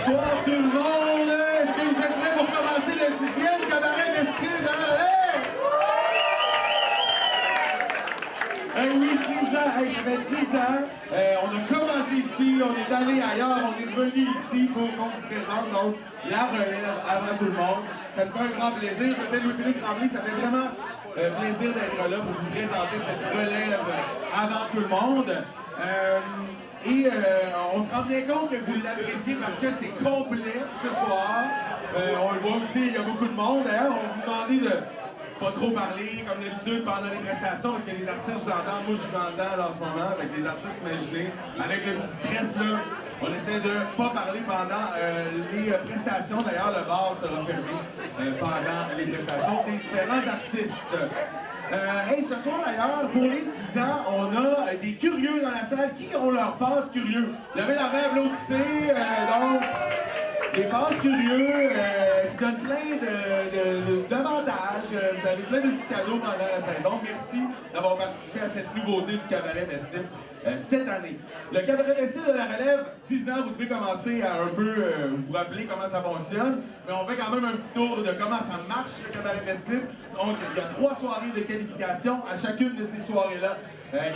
Bonsoir tout le monde! Est-ce que vous êtes prêts pour commencer le 10e cabaret festif de la relève? Oui, 10 ans! Hey, ça fait 10 ans! On a commencé ici, on est allé ailleurs, on est revenu ici pour qu'on vous présente donc la relève avant tout le monde. Ça me fait un grand plaisir. Je m'appelle Louis-Philippe Tremblay, ça fait vraiment plaisir d'être là pour vous présenter cette relève avant tout le monde. On se rend bien compte que vous l'appréciez parce que c'est complet ce soir. On le voit aussi, il y a beaucoup de monde. D'ailleurs, on vous demandait de pas trop parler, comme d'habitude, pendant les prestations, parce que les artistes vous entendent. Moi, je vous entends là, en ce moment, avec les artistes imaginés. Avec le petit stress, là, on essaie de pas parler pendant les prestations. D'ailleurs, le bar sera fermé pendant les prestations des différents artistes. Hey, ce soir d'ailleurs, pour les 10 ans, on a des curieux dans la salle. Qui ont leur passe curieux? Levez la main, applaudissez. Donc, des passes curieux qui donnent plein d'avantages. Vous avez plein de petits cadeaux pendant la saison. Merci d'avoir participé à cette nouveauté du cabaret festif cette année. Le cabaret festif de la relève, 10 ans, vous devez commencer à un peu vous rappeler comment ça fonctionne. Mais on fait quand même un petit tour de comment ça marche, le cabaret festif. Donc, il y a 3 soirées de qualification. À chacune de ces soirées-là,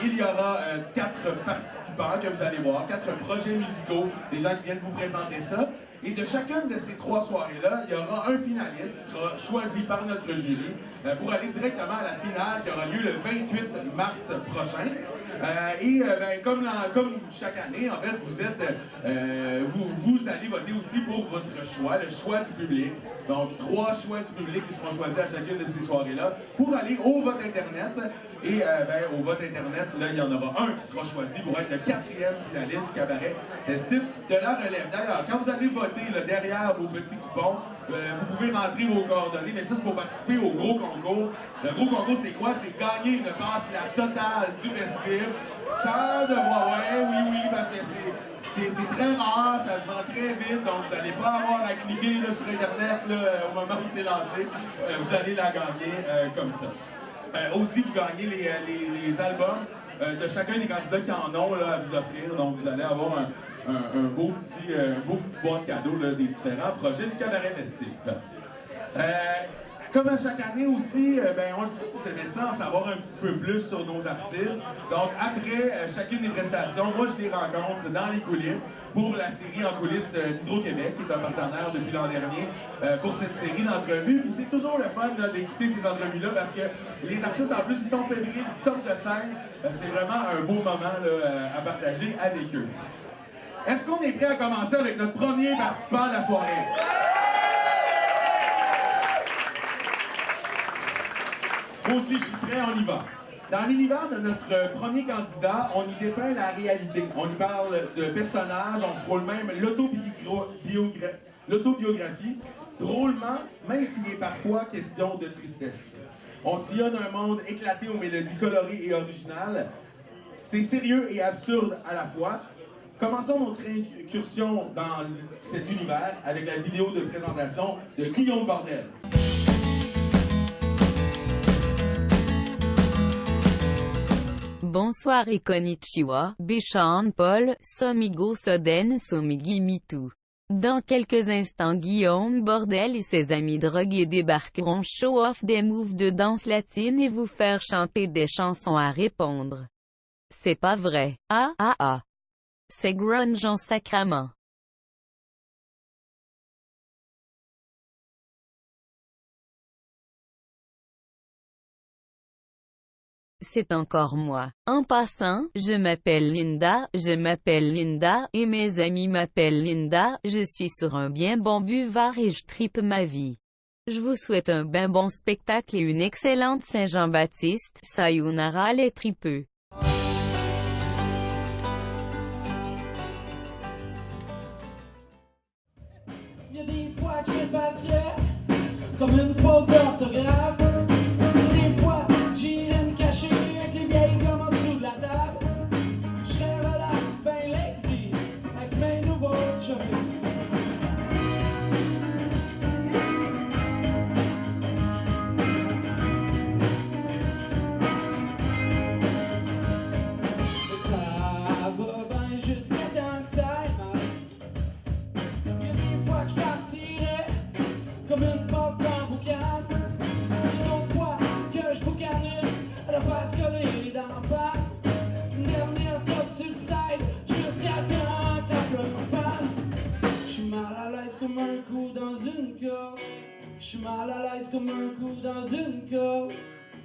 il y aura 4 participants que vous allez voir, 4 projets musicaux, des gens qui viennent vous présenter ça. Et de chacune de ces 3 soirées-là, il y aura un finaliste qui sera choisi par notre jury pour aller directement à la finale qui aura lieu le 28 mars prochain. Comme chaque année, en fait, vous allez voter aussi pour votre choix, le choix du public. Donc, 3 choix du public qui seront choisis à chacune de ces soirées-là pour aller au vote Internet. Et au vote Internet, là, il y en aura un qui sera choisi pour être le 4e finaliste du cabaret festif de la relève. D'ailleurs, quand vous allez voter là, derrière vos petits coupons, vous pouvez rentrer vos coordonnées, mais ça, c'est pour participer au gros concours. Le gros concours, c'est quoi? C'est gagner une passe la totale du festif, sans devoir... Oui, parce que c'est très rare, ça se vend très vite, donc vous n'allez pas avoir à cliquer là, sur Internet là, au moment où c'est lancé. Vous allez la gagner comme ça. Aussi, vous gagnez les albums de chacun des candidats qui en ont là, à vous offrir. Donc, vous allez avoir un beau petit boîte de cadeaux là, des différents projets du cabaret festif. Comme à chaque année aussi, on le sait, vous aimez ça, en savoir un petit peu plus sur nos artistes. Donc, après chacune des prestations, moi, je les rencontre dans les coulisses pour la série En coulisses d'Hydro-Québec, qui est un partenaire depuis l'an dernier pour cette série d'entrevues. Puis c'est toujours le fun d'écouter ces entrevues-là parce que les artistes, en plus, ils sont fébriles, ils sortent de scène. C'est vraiment un beau moment là, à partager avec eux. Est-ce qu'on est prêt à commencer avec notre premier participant de la soirée? Moi aussi, je suis prêt, on y va. Dans l'univers de notre premier candidat, on y dépeint la réalité. On y parle de personnages, on frôle même l'autobiographie, drôlement, même s'il est parfois question de tristesse. On sillonne un monde éclaté aux mélodies colorées et originales. C'est sérieux et absurde à la fois. Commençons notre incursion dans cet univers avec la vidéo de présentation de Guillaume Bordel. Bonsoir et konnichiwa, Béchan Paul, Somigo Soden Somigi Mitu. Dans quelques instants, Guillaume Bordel et ses amis drogués débarqueront show-off des moves de danse latine et vous faire chanter des chansons à répondre. C'est pas vrai. Ah. C'est grunge en sacrament. C'est encore moi. En passant, je m'appelle Linda, et mes amis m'appellent Linda, je suis sur un bien bon buvard et je tripe ma vie. Je vous souhaite un ben bon spectacle et une excellente Saint-Jean-Baptiste, sayonara les tripeux. Il y a des fois que je passe comme une faute d'orthographe. Des fois, j'irai me cacher avec les vieilles gommes en dessous de la table. Je serais relax, ben lazy, avec mes nouveaux cheveux. Ça va bien jusqu'à temps que ça aille mal. comme une porte dans boucan. Une autre fois que je boucanais, elle a pas se coller d'en face. Une dernière top sur le side, jusqu'à temps que la pleure fan. J'suis mal à l'aise comme un coup dans une corde. J'suis mal à l'aise comme un coup dans une corde.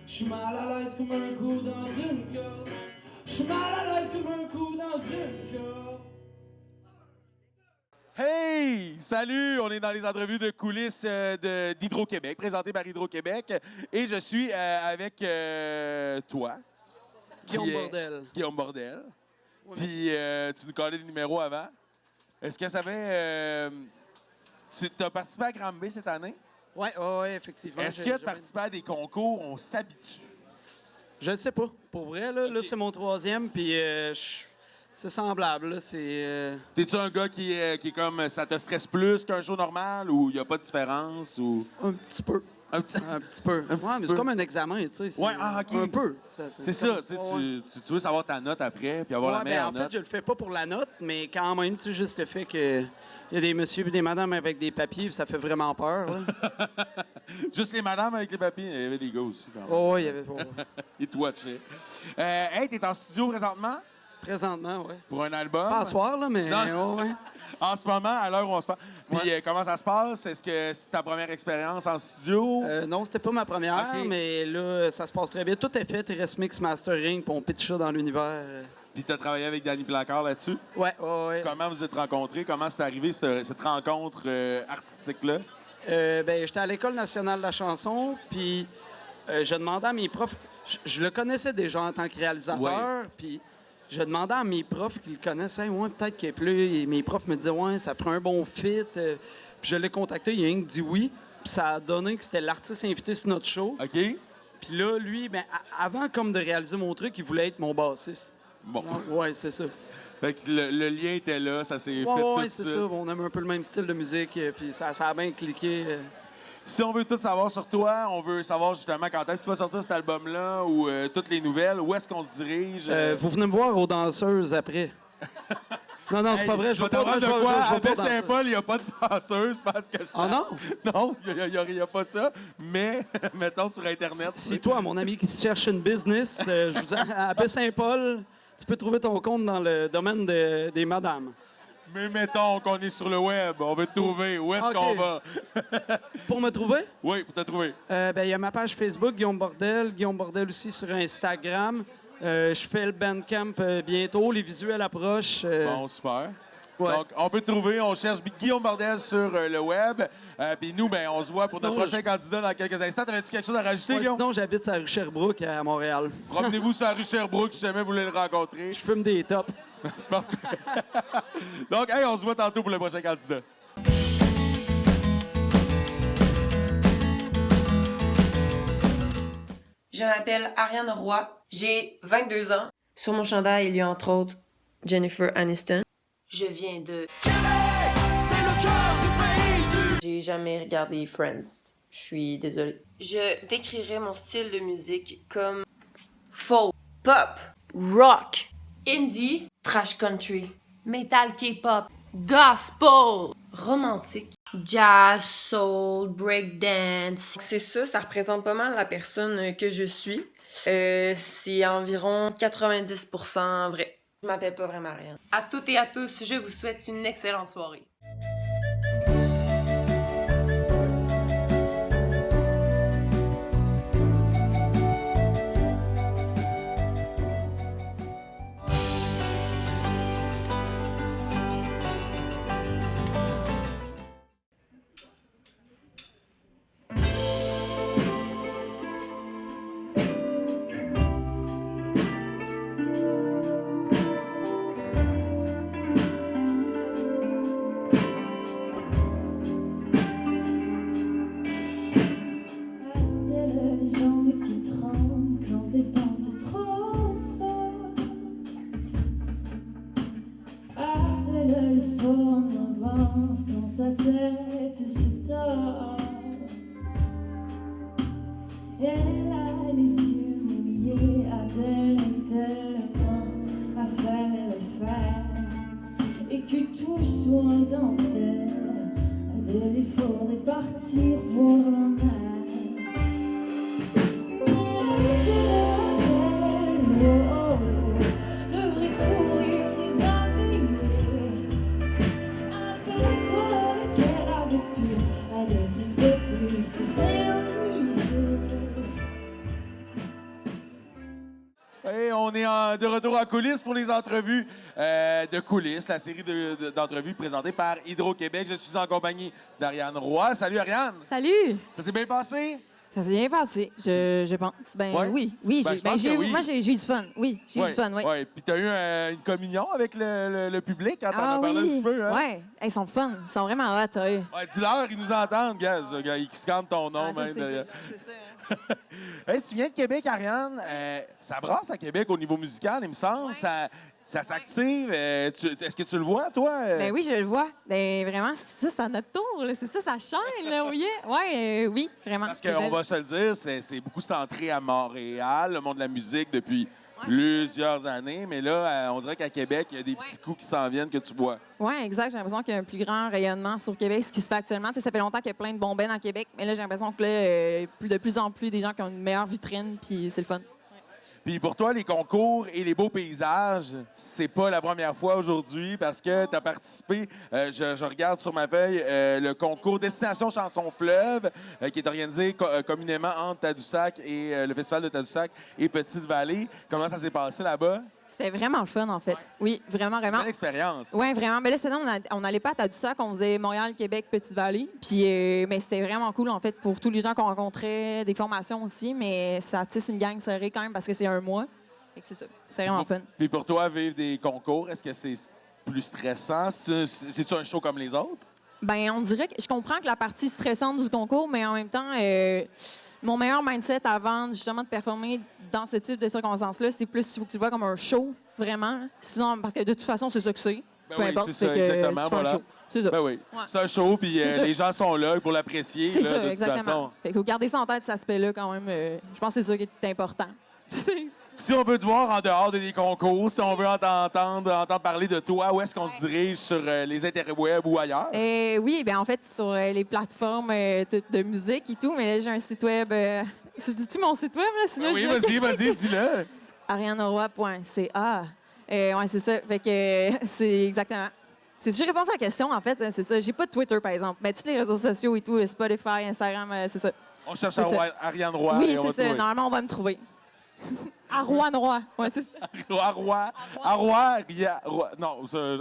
J'suis mal à l'aise comme un coup dans une corde. J'suis mal à l'aise comme un coup dans une corde. Hey! Salut! On est dans les entrevues de coulisses d'Hydro-Québec, présentées par Hydro-Québec. Et je suis avec toi. Guillaume Bordel. Guillaume Bordel. Oui, Puis tu nous collais des numéros avant. Est-ce que ça fait... tu as participé à Granby cette année? Oui, effectivement. Est-ce que participer à des concours, on s'habitue? Je ne sais pas. Pour vrai, là, Okay. là c'est mon troisième, puis c'est semblable. Là, T'es-tu un gars qui est comme... Ça te stresse plus qu'un show normal ou il n'y a pas de différence? Ou... un petit peu. Un petit... Un petit peu. Un petit Ouais, mais peu. c'est comme un examen, tu sais. Ouais, OK. Un peu. C'est ça, tu veux savoir ta note après puis avoir la meilleure en note. fait, je le fais pas pour la note, mais quand même, tu sais, juste le fait que il y a des messieurs et des madames avec des papiers, ça fait vraiment peur. Là. Juste les madames avec les papiers, il y avait des gars aussi quand même. Oh, il y avait. Ils te watchaient. Hey, t'es en studio présentement Présentement, oui. pour un album? Pas à soir, là, mais. Non. Ouais. En ce moment, à l'heure où on se parle. Puis Ouais. comment ça se passe? Est-ce que c'est ta première expérience en studio? Non, c'était pas ma première, OK. mais là, ça se passe très bien. Tout est fait, il reste mix mastering, puis on pitch ça dans l'univers. Puis t'as travaillé avec Danny Placard là-dessus? Ouais. Comment vous êtes rencontrés? Comment c'est arrivé cette rencontre artistique-là? J'étais à l'École nationale de la chanson, puis je demandais à mes profs... Je le connaissais déjà en tant que réalisateur, puis je demandais à mes profs qui le connaissaient, ouais, peut-être qu'il plus. Et mes profs me disaient, ouais, ça ferait un bon fit. Puis je l'ai contacté, il a rien que dit oui. Puis ça a donné que c'était l'artiste invité sur notre show. OK. Puis là, lui, avant comme de réaliser mon truc, il voulait être mon bassiste. Bon. Ouais, c'est ça. Fait que le lien était là, ça s'est fait tout Ouais, de c'est suite. ça. On aime un peu le même style de musique, puis ça a bien cliqué. Si on veut tout savoir sur toi, on veut savoir justement quand est-ce qu'il va sortir cet album-là ou toutes les nouvelles, où est-ce qu'on se dirige? Vous venez me voir aux danseuses après. Non, c'est pas vrai. Je vais pas de quoi? À pas danser. Baie-Saint-Paul, il n'y a pas de danseuse parce que Ah non? Non, il n'y a pas ça. Mais, mettons sur Internet. Si toi, mon ami qui cherche une business, je vous à Baie-Saint-Paul, tu peux trouver ton compte dans le domaine des madames. Mais mettons qu'on est sur le web, on veut te trouver. Où est-ce OK. qu'on va? Pour me trouver, Oui, pour te trouver. il y a ma page Facebook, Guillaume Bordel aussi sur Instagram. Je fais le Bandcamp bientôt, les visuels approchent. Bon, super. Ouais. Donc, on peut te trouver, on cherche Guillaume Bordel sur le web. Puis nous, on se voit pour Sinon, notre prochain candidat dans quelques instants. T'avais-tu quelque chose à rajouter, Ouais, Guillaume? sinon, j'habite à rue Sherbrooke, à Montréal. Promenez-vous sur la rue Sherbrooke si jamais vous voulez le rencontrer. Je fume des tops. C'est parfait. Donc, hey, on se voit tantôt pour le prochain candidat. Je m'appelle Ariane Roy, j'ai 22 ans. Sur mon chandail, il y a entre autres Jennifer Aniston. Je viens de... J'ai jamais regardé Friends. Je suis désolée. Je décrirais mon style de musique comme folk, pop, rock, indie, trash country, metal K-pop, gospel, romantique, jazz, soul, breakdance. C'est ça représente pas mal la personne que je suis. C'est environ 90% vrai. Je m'appelle pas vraiment rien. À toutes et à tous, je vous souhaite une excellente soirée. Les jambes qui tremblent quand t'es pensé trop fort. Hâte-le le soir en avance quand sa tête se tord. Elle a les yeux mouillés, a-t-elle tellement à faire et que tout soit dentelle. De l'effort de partir s'éterniser. Et on est de retour en coulisses pour les entrevues de coulisses, la série d'entrevues présentée par Hydro-Québec. Je suis en compagnie d'Ariane Roy. Salut Ariane! Salut! Ça s'est bien passé? Ça s'est bien passé, je pense. Ben Ouais? oui, Ben, je pense que oui. moi j'ai eu du fun. Oui, j'ai eu du fun, oui. Ouais. Puis tu as eu une communion avec le public quand t'en as parlé un petit peu, hein? Ouais, ils sont fun, ils sont vraiment hot. Ouais. Ouais, dis-leur, ils nous entendent, gars. Ils scannent ton nom, Ah, ça, même. c'est ça. Hey, tu viens de Québec, Ariane. Ça brasse à Québec au niveau musical, il me semble. Ouais. Ça s'active. Est-ce que tu le vois, toi? Ben oui, je le vois. Ben vraiment, ça, c'est à notre tour. là. C'est ça, ça chaîne, là, oui. Oui, vraiment. Parce qu'on va se le dire, c'est beaucoup centré à Montréal, le monde de la musique, depuis plusieurs années. Mais là, on dirait qu'à Québec, il y a des petits coups qui s'en viennent que tu vois. Oui, exact. J'ai l'impression qu'il y a un plus grand rayonnement sur Québec, ce qui se fait actuellement. Tu sais, ça fait longtemps qu'il y a plein de bons bands à Québec, mais là, j'ai l'impression que là, de plus en plus des gens qui ont une meilleure vitrine, puis c'est le fun. Puis pour toi, les concours et les beaux paysages, c'est pas la première fois aujourd'hui parce que tu as participé, je regarde sur ma feuille, le concours Destination Chanson Fleuve qui est organisé communément entre Tadoussac et le Festival de Tadoussac et Petite-Vallée. Comment ça s'est passé là-bas? C'était vraiment le fun, en fait. Oui, vraiment, vraiment. Belle expérience. Oui, vraiment. Mais là, c'est on n'allait pas à Tadoussac, on faisait Montréal, Québec, Petite-Vallée. Puis, mais c'était vraiment cool, en fait, pour tous les gens qu'on rencontrait, des formations aussi. Mais ça tisse une gang serrée quand même parce que c'est un mois. Fait que c'est ça. C'est vraiment fun. Puis pour toi, vivre des concours, est-ce que c'est plus stressant? C'est-tu un show comme les autres? Ben, on dirait que je comprends que la partie stressante du concours, mais en même temps, mon meilleur mindset avant justement de performer dans ce type de circonstances-là, c'est plus il faut que tu le vois comme un show, vraiment. Sinon, parce que de toute façon, c'est ça que c'est. Ben Peu oui, importe, c'est ça, que exactement. tu fais un Voilà. show. C'est ça. Ben oui. Ouais. C'est un show, puis C'est ça. les gens sont là pour l'apprécier. C'est là, ça, de toute exactement. façon. Fait qu'il faut garder ça en tête, cet aspect-là, quand même. Je pense que c'est ça qui est important. Si on veut te voir en dehors des concours, si on veut entendre parler de toi, où est-ce qu'on se dirige sur les interwebs ou ailleurs? Oui, bien en fait, sur les plateformes de musique et tout, mais là, j'ai un site web. Dis-tu mon site web, là? Sinon, Oui, je- vas-y, dis-le. arianeroy.ca. Ouais, c'est ça. Fait que c'est exactement. J'ai répondu à la question, en fait, c'est ça. J'ai pas de Twitter, par exemple. Mais tous les réseaux sociaux et tout, Spotify, Instagram, c'est ça. On cherche C'est ça. Ariane Roy. Oui, et on c'est va ça. trouver. Normalement, on va me trouver. Ariane Roy. Ouais, c'est ça. Ariane Roy.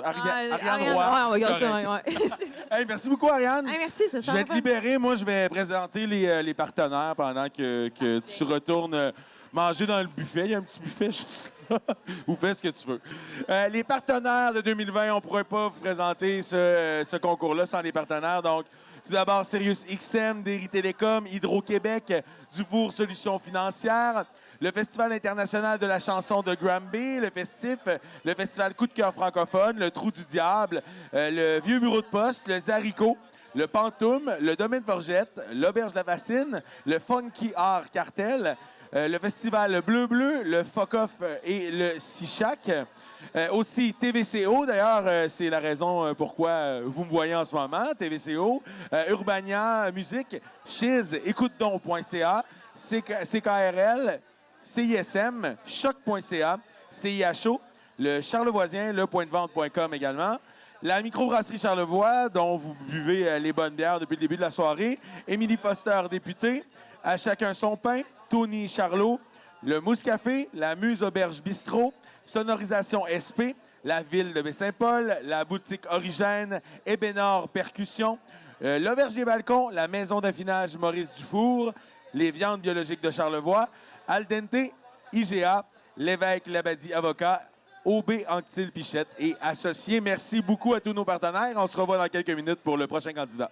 Ouais, on va garder C'est ça. correct. Ouais. C'est ça. Hey, merci beaucoup, Ariane. Hey, merci, c'est Je ça. vais te libérer. Moi, je vais présenter les partenaires pendant que tu retournes manger dans le buffet. Il y a un petit buffet juste là. Ou fais ce que tu veux. Les partenaires de 2020, on ne pourrait pas vous présenter ce concours-là sans les partenaires. Donc, tout d'abord, Sirius XM, Derry Télécom, Hydro-Québec, Dufour Solutions Financières, le Festival international de la chanson de Granby, le Festival Coup de cœur francophone, le Trou du Diable, le Vieux Bureau de Poste, le Zarico, le Pantoum, le Domaine Forgette, l'Auberge de la Bassine, le Funky Art Cartel, le Festival Bleu-Bleu, le Fuck-Off et le Sichac. Aussi TVCO, d'ailleurs, c'est la raison pourquoi vous me voyez en ce moment, TVCO, Urbania Musique, Chiz, écoutedon.ca, CKRL, CISM, Choc.ca, CIHO, le Charlevoisien, lepointdevente.com également, la microbrasserie Charlevoix, dont vous buvez les bonnes bières depuis le début de la soirée, Émilie Foster, députée, À chacun son pain, Tony Charlot, le Mousse Café, la Muse Auberge Bistrot, Sonorisation SP, la Ville de Baie-Saint-Paul, la boutique Origène, Ébénor Percussion, l'Auberge des Balcons, la Maison d'affinage Maurice Dufour, les Viandes biologiques de Charlevoix, Aldente, IGA, l'Évêque Labadie Avocat, OB Anctil Pichette et Associés. Merci beaucoup à tous nos partenaires. On se revoit dans quelques minutes pour le prochain candidat.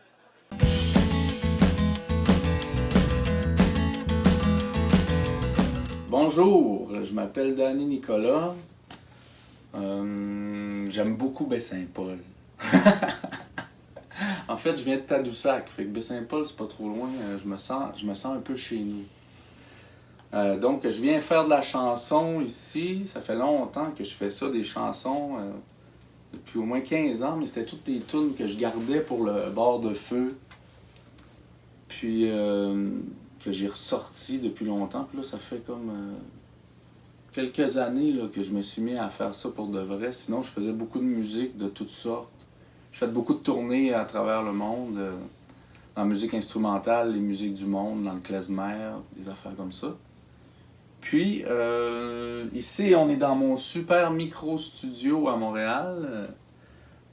Bonjour, je m'appelle Danny Nicolas. J'aime beaucoup Baie-Saint-Paul. En fait, je viens de Tadoussac, fait que Baie-Saint-Paul, c'est pas trop loin. Je me sens un peu chez nous. Donc, je viens faire de la chanson ici. Ça fait longtemps que je fais ça, des chansons, depuis au moins 15 ans, mais c'était toutes des tunes que je gardais pour le bord de feu. Puis, que j'ai ressorti depuis longtemps. Puis là, ça fait comme quelques années là, que je me suis mis à faire ça pour de vrai. Sinon, je faisais beaucoup de musique de toutes sortes. J'ai fait beaucoup de tournées à travers le monde. dans la musique instrumentale, les musiques du monde, dans le klezmer, des affaires comme ça. Puis, ici, on est dans mon super micro-studio à Montréal,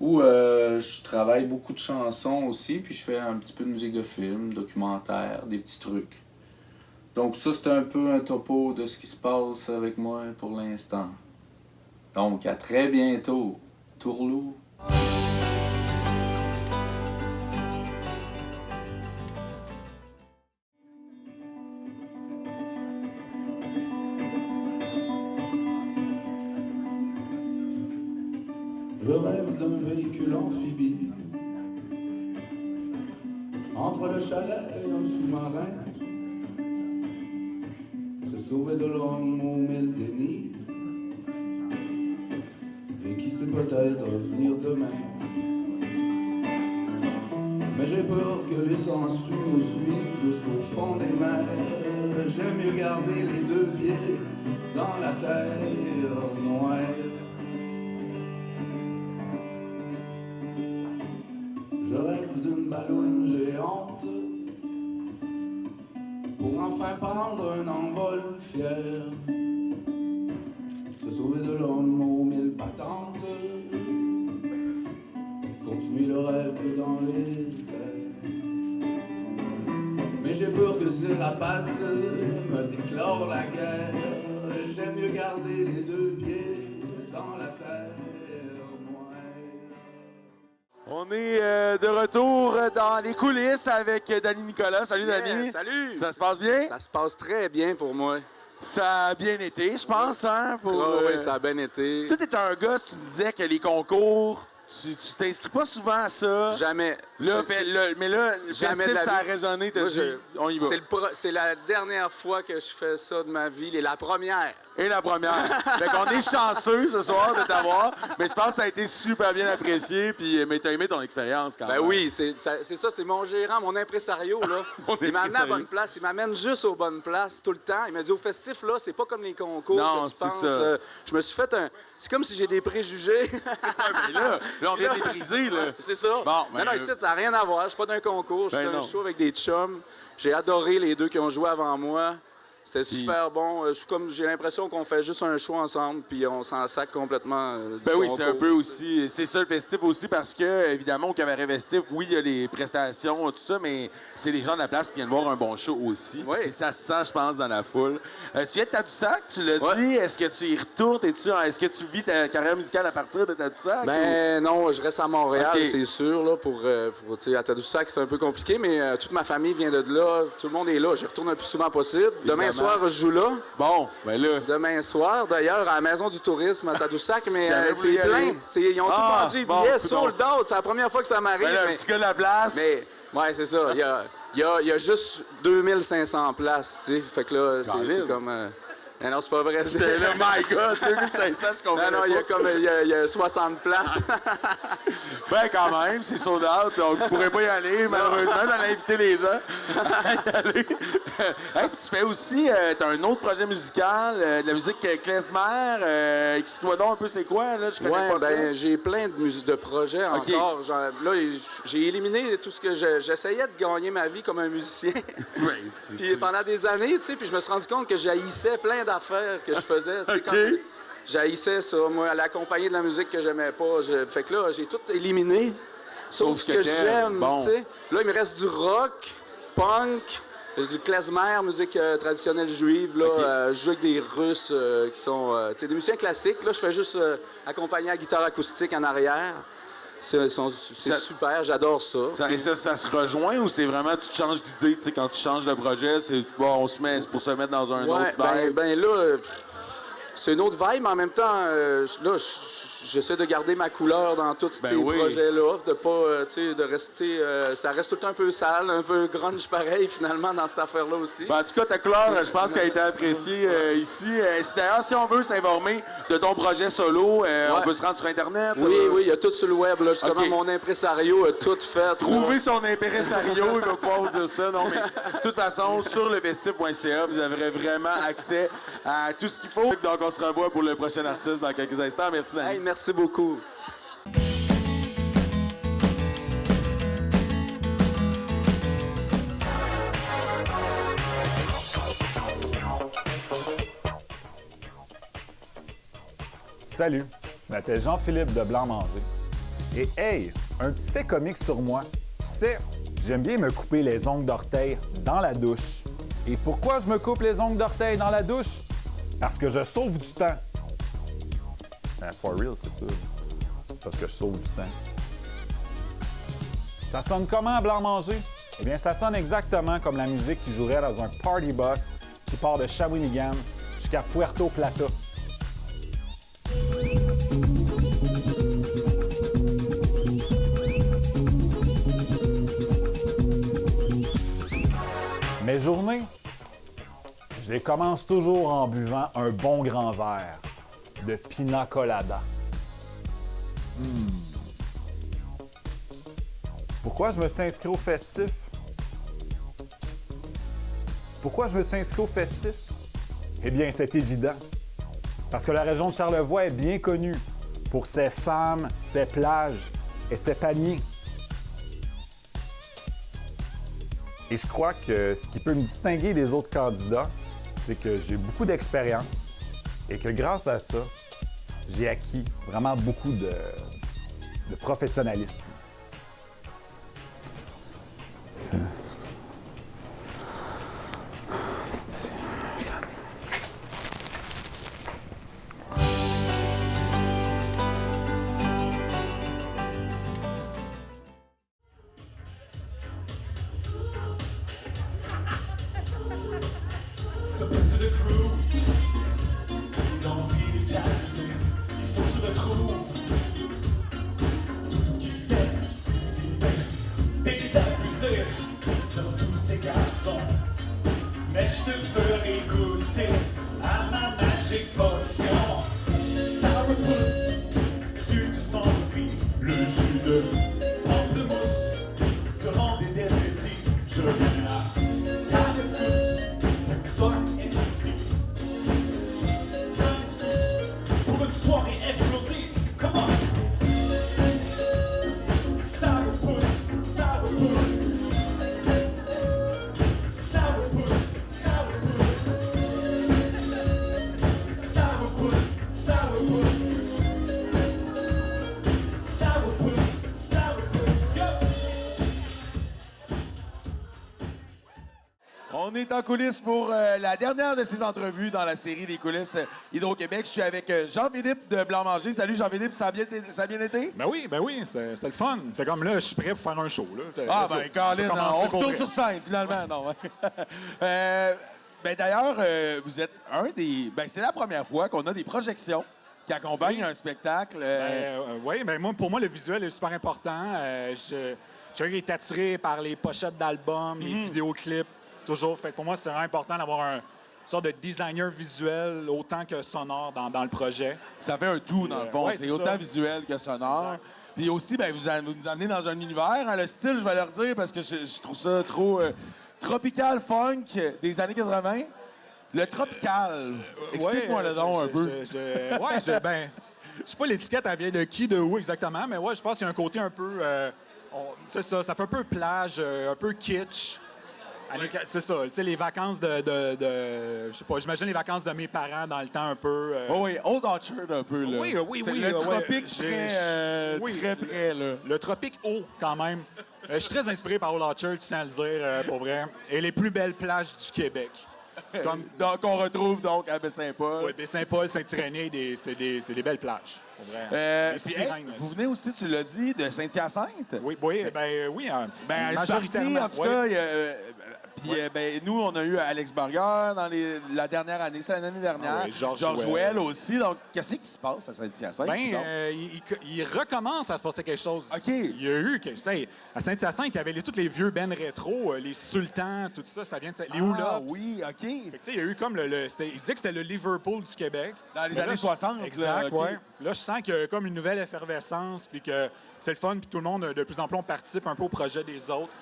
où je travaille beaucoup de chansons aussi, puis je fais un petit peu de musique de film, documentaire, des petits trucs. Donc ça, c'est un peu un topo de ce qui se passe avec moi pour l'instant. Donc, à très bientôt, Tourlou. Je rêve d'un véhicule amphibie entre le chalet et un sous-marin. Se sauver de l'homme au mille dénis et qui sait peut-être venir demain. Mais j'ai peur que les sangsues nous suivent jusqu'au fond des mers. J'aime mieux garder les deux pieds dans la terre noire. Je rêve d'une balloune géante pour enfin prendre un envol fier. Se sauver de l'homme aux mille patentes, continuer le rêve dans les airs. Mais j'ai peur que ces rapaces me déclarent la guerre. J'aime mieux garder les deux pieds dans la terre. On est de retour dans les coulisses avec Danny Nicolas. Salut Danny. Salut. Ça se passe bien? Ça se passe très bien pour moi. Ça a bien été, je pense, hein? Oui, ça a bien été. Toi, t'es un gars, tu me disais que les concours, tu t'inscris pas souvent à ça. Jamais. Là, mais là, le jamais festif, de la ça a vie. résonné, t'as Moi, dit, on y va. C'est la dernière fois que je fais ça de ma vie, et la première. Et la première. Fait qu'on est chanceux ce soir de t'avoir, mais je pense que ça a été super bien apprécié, puis mais t'as aimé ton expérience quand même. Ben oui, c'est ça, c'est mon gérant, mon impresario, là. Il m'a amené à la bonne place, il m'amène juste aux bonnes places tout le temps. Il m'a dit au festif, là, c'est pas comme les concours non, que tu penses. Ça. Je me suis fait un... C'est comme si j'ai des préjugés. Mais là, on vient de les briser, là. C'est ça. Bon, ben, non, ici, ça n'a rien à voir. Je suis pas d'un concours, je suis Ben d'un non. show avec des chums. J'ai adoré les deux qui ont joué avant moi. C'était super bon. J'ai l'impression qu'on fait juste un show ensemble, puis on s'en sac complètement. Du Ben oui, c'est un concours. peu aussi. C'est ça le festif aussi, parce que, évidemment, au cabaret festif, oui, il y a les prestations, tout ça, mais c'est les gens de la place qui viennent voir un bon show aussi. Oui. Puis ça se sent, je pense, dans la foule. Tu viens de Tadoussac, tu l'as Ouais. dit. Est-ce que tu y retournes? Est-ce que tu vis ta carrière musicale à partir de Tadoussac? Ben non, je reste à Montréal, Ok. c'est sûr. Là, tu sais, à Tadoussac, c'est un peu compliqué, mais toute ma famille vient de là. Tout le monde est là. J'y retourne le plus souvent possible. Demain Évidemment. soir, je joue là. Bon, ben là. Demain soir, d'ailleurs, à la Maison du Tourisme à Tadoussac, mais jamais vous c'est y plein. allez. Ils ont tout vendu les bon, billets, coudonc. sold out. C'est la première fois que ça m'arrive. Ben là, un mais... petit gars de la place. Mais, ouais, c'est ça. Il y a juste 2500 places, tu sais. Fait que là, c'est comme... non, c'est pas vrai. J'étais là, my God, 2500, je comprends. Non, il y a 60 places. Ben quand même, c'est sold out, donc on pourrait pas y aller, malheureusement. On a invité les gens à y aller. Hey, puis tu fais aussi, t'as un autre projet musical, de la musique klezmer. Explique-moi donc un peu c'est quoi, là, je connais Ouais, pas ça. j'ai plein de projets OK. encore. Genre, là, j'ai éliminé tout ce que j'essayais de gagner ma vie comme un musicien. Ouais, Puis pendant des années, tu sais, puis je me suis rendu compte que j'haïssais plein d'affaires que je faisais. Tu sais, OK. quand j'haïssais ça, moi, aller accompagner de la musique que j'aimais pas. Fait que là, j'ai tout éliminé, sauf ce que j'aime, bon. tu sais. Là, il me reste du rock, punk, du klezmer, musique traditionnelle juive. Là, OK. je joue avec des Russes qui sont tu sais, des musiciens classiques. Là, je fais juste accompagner à guitare acoustique en arrière. C'est super, j'adore ça. Et ça se rejoint ou c'est vraiment, tu te changes d'idée, tu sais, quand tu changes de projet, c'est bon, c'est pour se mettre dans un autre vibe? Ben là, c'est une autre vibe, mais en même temps, là, j'essaie de garder ma couleur dans tous ces projets-là, de pas, tu sais, de rester... ça reste tout le temps un peu sale, un peu grunge pareil, finalement, dans cette affaire-là aussi. Ben, en tout cas, ta couleur, je pense qu'elle a été appréciée ici. D'ailleurs, si on veut s'informer de ton projet solo, on peut se rendre sur Internet. Oui, il y a tout sur le web. Là, justement, OK. mon impresario a tout fait. Trouver son impresario, il va pouvoir vous dire ça. Non, mais de toute façon, sur lefestif.ca, vous avez vraiment accès à tout ce qu'il faut. Donc, on se revoit pour le prochain artiste dans quelques instants. Merci, Danny. Hey, merci beaucoup. Salut, je m'appelle Jean-Philippe de Blanc-Manger. Et hey, un petit fait comique sur moi. Tu sais, j'aime bien me couper les ongles d'orteil dans la douche. Et pourquoi je me coupe les ongles d'orteil dans la douche? Parce que je sauve du temps. For real, c'est sûr. Parce que je sauve du temps. Ça sonne comment, Blanc-Manger? Eh bien, ça sonne exactement comme la musique qui jouerait dans un party bus qui part de Shawinigan jusqu'à Puerto Plata. Mes journées, je les commence toujours en buvant un bon grand verre de pina colada. Pourquoi je me suis inscrit au festif? Pourquoi je me suis inscrit au festif? Eh bien, c'est évident. Parce que la région de Charlevoix est bien connue pour ses femmes, ses plages et ses paniers. Et je crois que ce qui peut me distinguer des autres candidats, c'est que j'ai beaucoup d'expérience et que grâce à ça, j'ai acquis vraiment beaucoup de professionnalisme. Mais je te ferai goûter à ma magique potion. Ça repousse, tu te sens depuis le jus de pamplemousse. Que rend des dépressifs, je viens à ta rescousse. Sois exclusif. Ta rescousse pour une soirée explosive. Comment? Ça repousse, ça repousse. On est en coulisses pour la dernière de ces entrevues dans la série des coulisses Hydro-Québec. Je suis avec Jean-Philippe de Blanc-Manger. Salut Jean-Philippe, ça a bien été? Ben oui, c'est le fun. C'est comme là, je suis prêt pour faire un show. Là. Ah ben, Colin, on retourne sur scène, finalement. Non. Ben d'ailleurs, vous êtes un des... Ben c'est la première fois qu'on a des projections qui accompagnent un spectacle. Oui, ben moi, pour moi, le visuel est super important. J'ai été attiré par les pochettes d'albums, les vidéoclips. Toujours. Fait pour moi, c'est vraiment important d'avoir un sorte de designer visuel autant que sonore dans le projet. Ça fait un tout, dans le fond. Ouais, c'est autant visuel que sonore. Exact. Puis aussi, ben, vous nous amenez dans un univers. Hein, le style, je vais leur dire, parce que je trouve ça trop tropical funk des années 80. Le tropical. Explique-moi le nom un peu. Ben, je sais pas l'étiquette, elle vient de qui, de où exactement, mais ouais, je pense qu'il y a un côté un peu... tu sais, ça fait un peu plage, un peu kitsch. C'est ça, tu sais, les vacances je sais pas, j'imagine les vacances de mes parents dans le temps un peu... Oui, Old Orchard un peu, là. Oui. C'est le tropique très près, là. Le tropique haut, quand même. Je suis très inspiré par Old Orchard, tu tiens à le dire, pour vrai. Et les plus belles plages du Québec. Donc, on retrouve donc à Baie-Saint-Paul. Oui, Baie-Saint-Paul, Saint-Irénée, c'est des belles plages, pour vrai. Puis, vous venez aussi, tu l'as dit, de Saint-Hyacinthe? Oui, majoritairement. En tout cas, puis, nous, on a eu Alex Burger dans la dernière année, c'est l'année dernière. Oui, Georges Jouel aussi. Donc, qu'est-ce qui se passe à Saint-Hyacinthe? Il recommence à se passer quelque chose. OK. Il y a eu, à Saint-Hyacinthe, il y avait tous les vieux bands rétro, les Sultans, tout ça, ça vient de les Hula. Ah oui, OK. Fait que, il y a eu comme il disait que c'était le Liverpool du Québec. Dans les années 60. Exact, là, ouais. Là, je sens qu'il y a comme une nouvelle effervescence, puis que c'est le fun, puis tout le monde, de plus en plus, on participe un peu au projet des autres.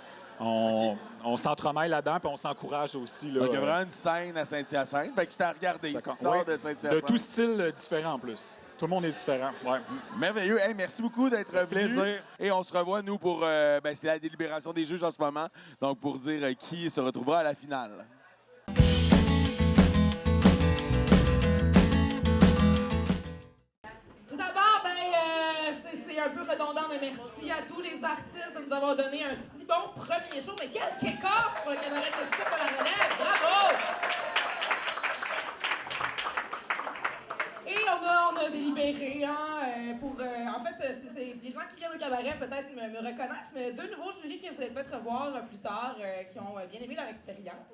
On s'entremêle là-dedans, puis on s'encourage aussi. Là, donc, il y a vraiment une scène à Saint-Hyacinthe. Fait que c'était à regarder. Ça sort de Saint-Hyacinthe. De tout style différent, en plus. Tout le monde est différent. Ouais. Merveilleux. Hey, merci beaucoup d'être venu. Plaisir. Et on se revoit, nous, pour... c'est la délibération des juges en ce moment. Donc, pour dire qui se retrouvera à la finale. un peu redondant, mais merci à tous les artistes de nous avoir donné un si bon premier show. Mais quel kick-off pour le Cabaret Festif de la Relève! Bravo! Et on a délibéré, hein, en fait, c'est les gens qui viennent au cabaret peut-être me reconnaissent, mais 2 nouveaux jurys que vous allez peut-être revoir plus tard, qui ont bien aimé leur expérience,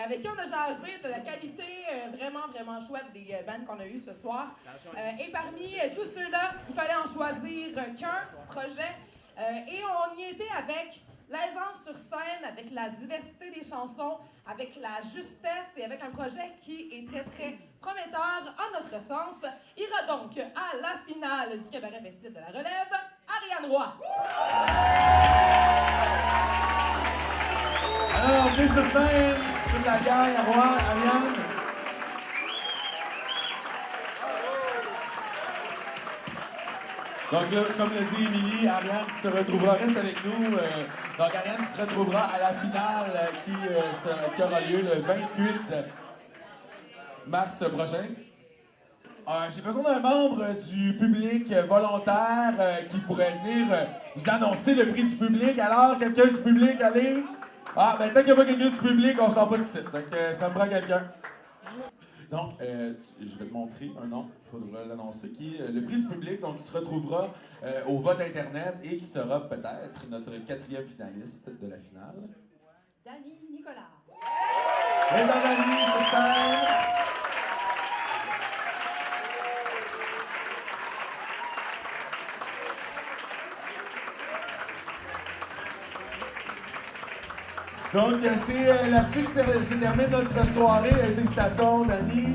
avec qui on a jasé de la qualité vraiment, vraiment chouette des bands qu'on a eues ce soir. Et parmi tous ceux-là, il fallait en choisir qu'un projet, et on y était avec l'aisance sur scène, avec la diversité des chansons, avec la justesse et avec un projet qui est très, très prometteur en notre sens. Ira donc à la finale du Cabaret Festif de la Relève, Ariane Roy. Alors, venez sur scène, toute la gang, Roy, Ariane. Donc là, comme l'a dit Émilie, Ariane qui se retrouvera, reste avec nous. Donc Ariane qui se retrouvera à la finale qui aura lieu le 28 mars prochain. J'ai besoin d'un membre du public volontaire qui pourrait venir nous annoncer le prix du public. Alors, quelqu'un du public, allez. Ah, ben tant qu'il n'y a pas quelqu'un du public, on sort pas de site. Donc ça me prend quelqu'un. Donc, je vais te montrer un nom, il faudra l'annoncer, qui est le prix du public, donc qui se retrouvera au vote Internet et qui sera peut-être notre 4e finaliste de la finale. Dani Nicolas. Et Dani sur scène. Donc, c'est là-dessus que se termine notre soirée. Félicitations, Dani.